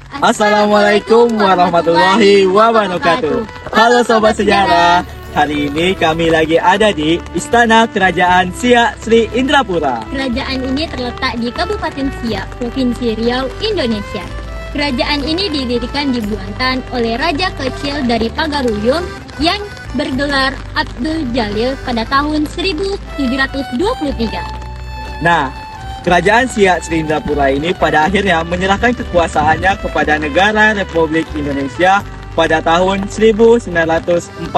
Assalamualaikum warahmatullahi wabarakatuh. Halo Sobat Sejarah, hari ini kami lagi ada di Istana Kerajaan Siak Sri Indrapura. Kerajaan ini terletak di Kabupaten Siak, Provinsi Riau, Indonesia. Kerajaan ini didirikan di Buantan oleh Raja Kecil dari Pagaruyung yang bergelar Abdul Jalil pada tahun 1723. Nah, Kerajaan Siak Sri Indrapura ini pada akhirnya menyerahkan kekuasaannya kepada Negara Republik Indonesia pada tahun 1946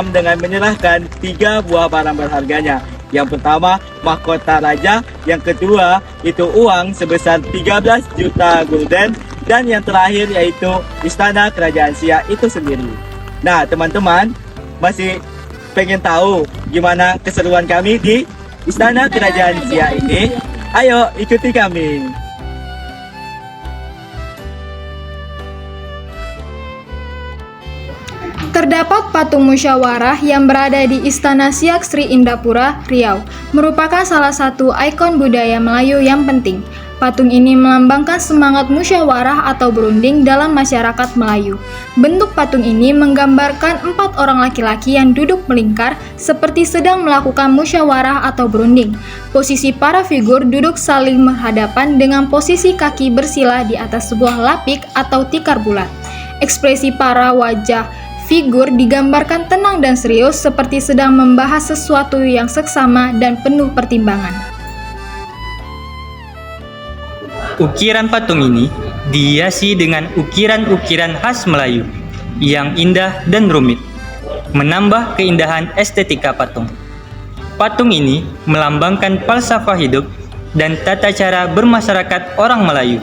dengan menyerahkan 3 buah barang berharganya. Yang pertama, mahkota raja, yang kedua itu uang sebesar 13 juta gulden, dan yang terakhir yaitu Istana Kerajaan Siak itu sendiri. Nah, teman-teman masih pengen tahu gimana keseruan kami di Istana Kerajaan Siak ini? Ayo ikuti kami. Terdapat patung musyawarah yang berada di Istana Siak Sri Indrapura, Riau, merupakan salah satu ikon budaya Melayu yang penting. Patung ini melambangkan semangat musyawarah atau berunding dalam masyarakat Melayu. Bentuk patung ini menggambarkan 4 orang laki-laki yang duduk melingkar seperti sedang melakukan musyawarah atau berunding. Posisi para figur duduk saling berhadapan dengan posisi kaki bersila di atas sebuah lapik atau tikar bulat. Ekspresi para wajah figur digambarkan tenang dan serius seperti sedang membahas sesuatu yang seksama dan penuh pertimbangan. Ukiran patung ini dihiasi dengan ukiran-ukiran khas Melayu yang indah dan rumit, menambah keindahan estetika patung. Patung ini melambangkan falsafah hidup dan tata cara bermasyarakat orang Melayu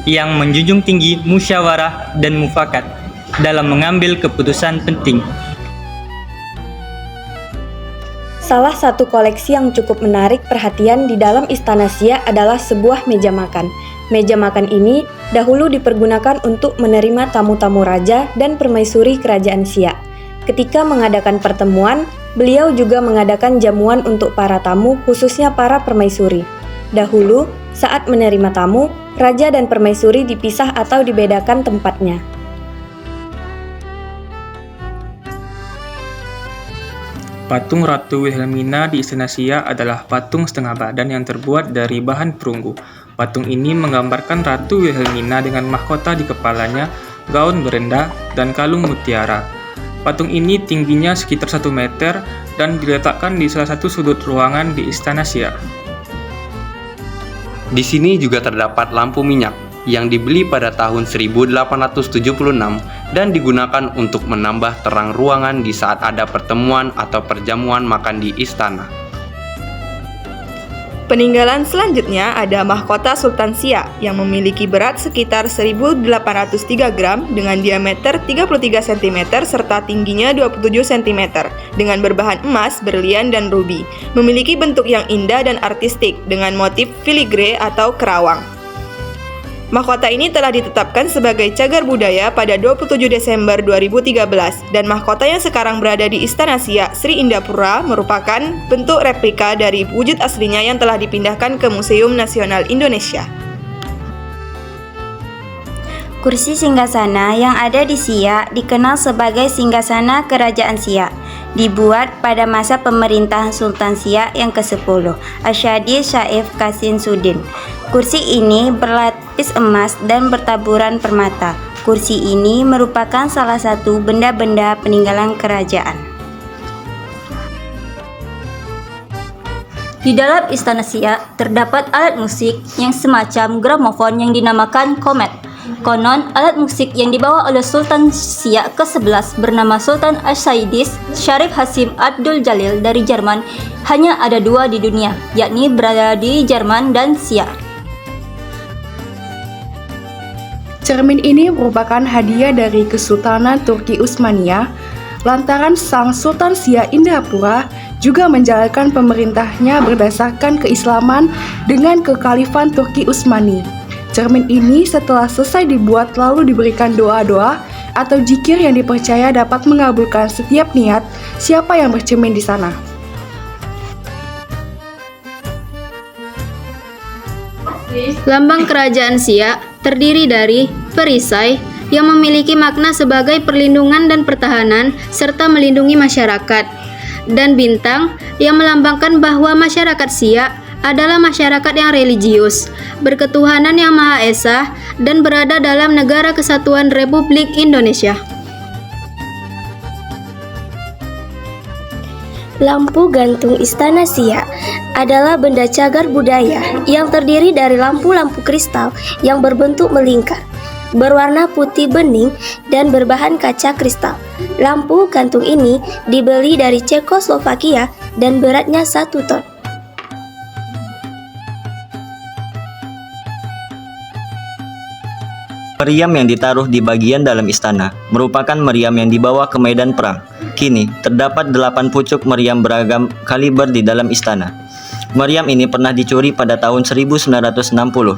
yang menjunjung tinggi musyawarah dan mufakat dalam mengambil keputusan penting. Salah satu koleksi yang cukup menarik perhatian di dalam Istana Siak adalah sebuah meja makan. Meja makan ini dahulu dipergunakan untuk menerima tamu-tamu raja dan permaisuri kerajaan Siak. Ketika mengadakan pertemuan, beliau juga mengadakan jamuan untuk para tamu, khususnya para permaisuri. Dahulu, saat menerima tamu, raja dan permaisuri dipisah atau dibedakan tempatnya. Patung Ratu Wilhelmina di Istana Siak adalah patung setengah badan yang terbuat dari bahan perunggu. Patung ini menggambarkan Ratu Wilhelmina dengan mahkota di kepalanya, gaun berenda, dan kalung mutiara. Patung ini tingginya sekitar 1 meter dan diletakkan di salah satu sudut ruangan di Istana Siak. Di sini juga terdapat lampu minyak yang dibeli pada tahun 1876 dan digunakan untuk menambah terang ruangan di saat ada pertemuan atau perjamuan makan di istana. Peninggalan selanjutnya ada mahkota Sultan Siak yang memiliki berat sekitar 1803 gram dengan diameter 33 cm serta tingginya 27 cm dengan berbahan emas, berlian, dan rubi. Memiliki bentuk yang indah dan artistik dengan motif filigre atau kerawang. Mahkota ini telah ditetapkan sebagai cagar budaya pada 27 Desember 2013 dan mahkota yang sekarang berada di Istana Siak Sri Indrapura merupakan bentuk replika dari wujud aslinya yang telah dipindahkan ke Museum Nasional Indonesia. Kursi singgasana yang ada di Siak dikenal sebagai singgasana Kerajaan Siak. Dibuat pada masa pemerintahan Sultan Siak yang ke-10, Asyadi Syaif Kasin-Sudin. Kursi ini berlapis emas dan bertaburan permata. Kursi ini merupakan salah satu benda-benda peninggalan kerajaan. Di dalam Istana Siak terdapat alat musik yang semacam gramofon yang dinamakan komet. Konon, alat musik yang dibawa oleh Sultan Siak ke-11 bernama Sultan Asyaidis Syarif Hasim Abdul Jalil dari Jerman hanya ada 2 di dunia, yakni berada di Jerman dan Siak. Cermin ini merupakan hadiah dari Kesultanan Turki Utsmaniyah, lantaran Sang Sultan Siak Indrapura juga menjalankan pemerintahnya berdasarkan keislaman dengan kekhalifan Turki Utsmani. Cermin ini setelah selesai dibuat lalu diberikan doa-doa atau zikir yang dipercaya dapat mengabulkan setiap niat siapa yang bercermin di sana. Lambang Kerajaan Siak terdiri dari Perisai yang memiliki makna sebagai perlindungan dan pertahanan serta melindungi masyarakat, dan bintang yang melambangkan bahwa masyarakat Siak adalah masyarakat yang religius, berketuhanan yang Maha Esa, dan berada dalam Negara Kesatuan Republik Indonesia. Lampu gantung Istana Siak adalah benda cagar budaya yang terdiri dari lampu-lampu kristal yang berbentuk melingkar, berwarna putih bening dan berbahan kaca kristal. Lampu gantung ini dibeli dari Cekoslovakia dan beratnya 1 ton. Meriam yang ditaruh di bagian dalam istana merupakan meriam yang dibawa ke medan perang. Kini, terdapat 8 pucuk meriam beragam kaliber di dalam istana. Meriam ini pernah dicuri pada tahun 1960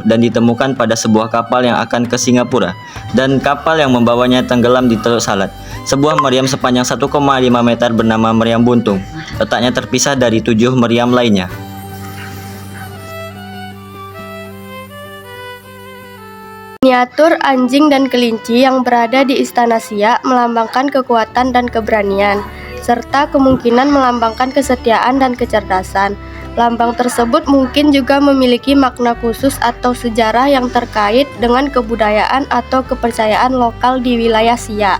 dan ditemukan pada sebuah kapal yang akan ke Singapura, dan kapal yang membawanya tenggelam di Teluk Salat. Sebuah meriam sepanjang 1,5 meter bernama meriam buntung, letaknya terpisah dari 7 meriam lainnya. Miniatur anjing dan kelinci yang berada di Istana Siak melambangkan kekuatan dan keberanian, serta kemungkinan melambangkan kesetiaan dan kecerdasan. Lambang tersebut mungkin juga memiliki makna khusus atau sejarah yang terkait dengan kebudayaan atau kepercayaan lokal di wilayah Siak.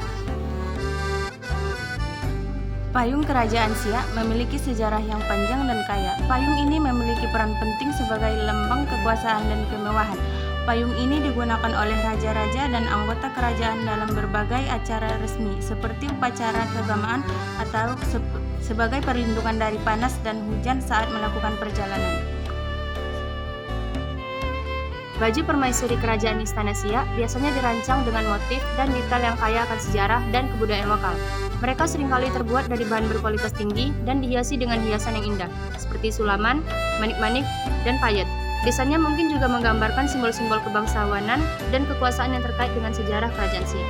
Payung Kerajaan Siak memiliki sejarah yang panjang dan kaya. Payung ini memiliki peran penting sebagai lambang kekuasaan dan kemewahan. Payung ini digunakan oleh raja-raja dan anggota kerajaan dalam berbagai acara resmi, seperti upacara keagamaan atau sebagai perlindungan dari panas dan hujan saat melakukan perjalanan. Baju permaisuri kerajaan Istana Siak biasanya dirancang dengan motif dan detail yang kaya akan sejarah dan kebudayaan lokal. Mereka seringkali terbuat dari bahan berkualitas tinggi dan dihiasi dengan hiasan yang indah, seperti sulaman, manik-manik, dan payet. Desainnya mungkin juga menggambarkan simbol-simbol kebangsawanan dan kekuasaan yang terkait dengan sejarah kerajaan Siak.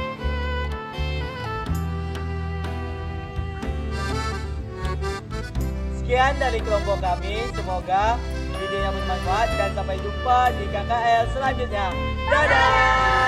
Sekian dari kelompok kami, semoga videonya bermanfaat dan sampai jumpa di KKL selanjutnya. Dadah!